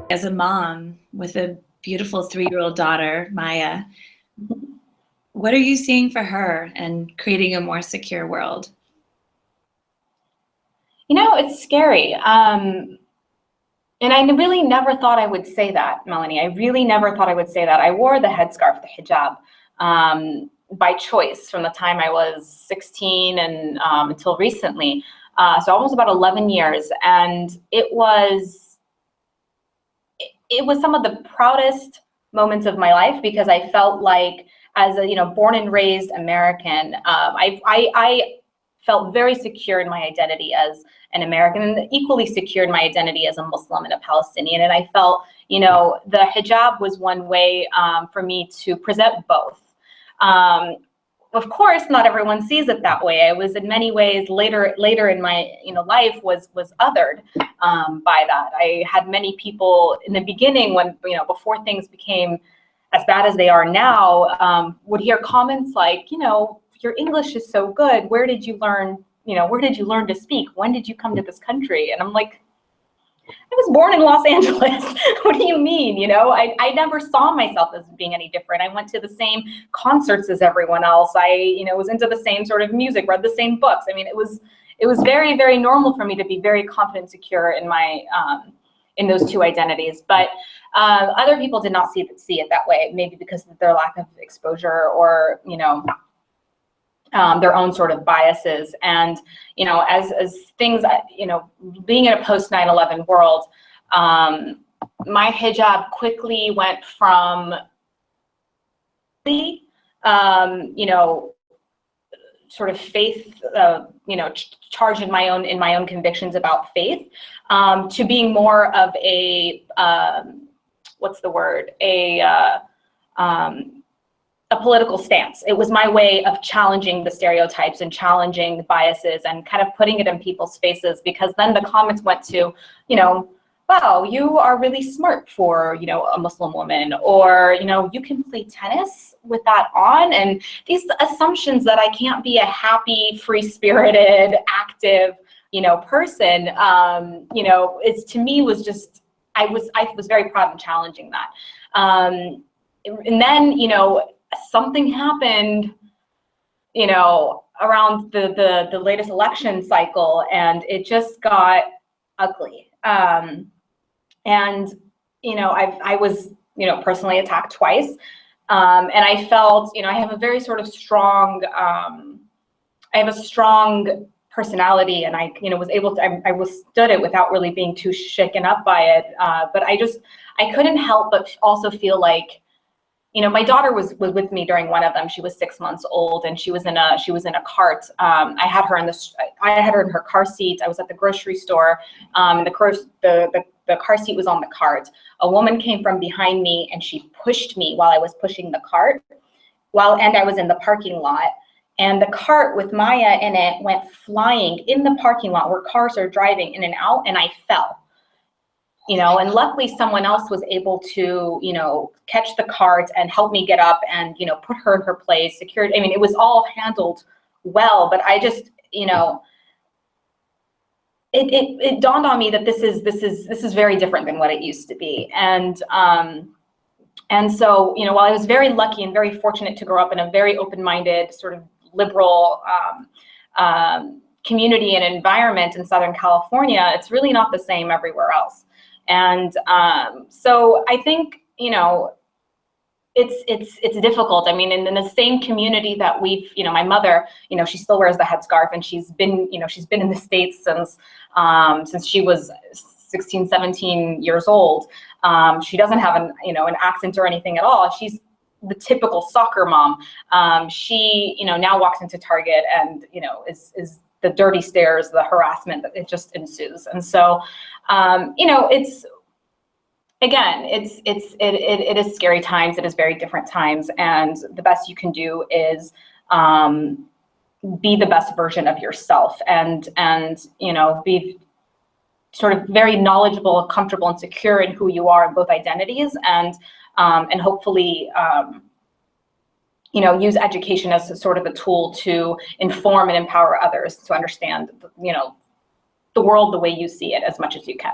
As a mom with a beautiful 3-year-old daughter, Maya, what are you seeing for her and creating a more secure world? You know, it's scary. And I really never thought I would say that, Melanie. I really never thought I would say that. I wore the headscarf, the hijab, by choice from the time I was 16 and until recently. So almost about 11 years. And it was some of the proudest moments of my life, because I felt like, as a born and raised American, I felt very secure in my identity as an American, and equally secure in my identity as a Muslim and a Palestinian. And I felt, the hijab was one way for me to present both. Of course, not everyone sees it that way. I was in many ways later in my life was othered by that. I had many people in the beginning, when before things became as bad as they are now, would hear comments like, your English is so good. Where did you learn? Where did you learn to speak? When did you come to this country? And I'm like, I was born in Los Angeles. What do you mean? I never saw myself as being any different. I went to the same concerts as everyone else. I, was into the same sort of music, read the same books. I mean, it was very, very normal for me to be very confident and secure in my, in those two identities. But other people did not see it that way, maybe because of their lack of exposure, or, their own sort of biases. And, as things, being in a post 9/11 world, my hijab quickly went from, sort of faith, charged in my own convictions about faith, to being more of a, what's the word? A political stance. It was my way of challenging the stereotypes and challenging the biases and kind of putting it in people's faces, because then the comments went to, wow, you are really smart for, a Muslim woman, or, you can play tennis with that on. And these assumptions that I can't be a happy, free-spirited, active, person, it's, to me, was just, I was very proud of challenging that. And then, something happened, around the latest election cycle, and it just got ugly. And, I was, personally attacked twice. And I felt, I have a very sort of strong, I have a strong personality, and I, was able to, I withstood it without really being too shaken up by it. But I couldn't help but also feel like, my daughter was with me during one of them. She was 6 months old, and she was in a cart. I had her in her car seat. I was at the grocery store. And the car seat was on the cart. A woman came from behind me, and she pushed me while I was pushing the cart, and I was in the parking lot. And the cart with Maya in it went flying in the parking lot where cars are driving in and out, and I fell. And luckily someone else was able to, catch the cart and help me get up and, put her in her place, secured. I mean, it was all handled well, but I just, it dawned on me that this is very different than what it used to be. And so, while I was very lucky and very fortunate to grow up in a very open-minded, sort of liberal, community and environment in Southern California, it's really not the same everywhere else. And so I think, it's difficult. I mean, in the same community that we've, my mother, she still wears the headscarf, and she's been in the States since she was 16, 17 years old. She doesn't have an accent or anything at all. She's the typical soccer mom. She, now walks into Target and, is the dirty stares, the harassment, it just ensues. And so, it's, again, it is scary times. It is very different times. And the best you can do is be the best version of yourself, and be sort of very knowledgeable, comfortable, and secure in who you are in both identities, and hopefully, use education as a sort of a tool to inform and empower others to understand, the world the way you see it as much as you can.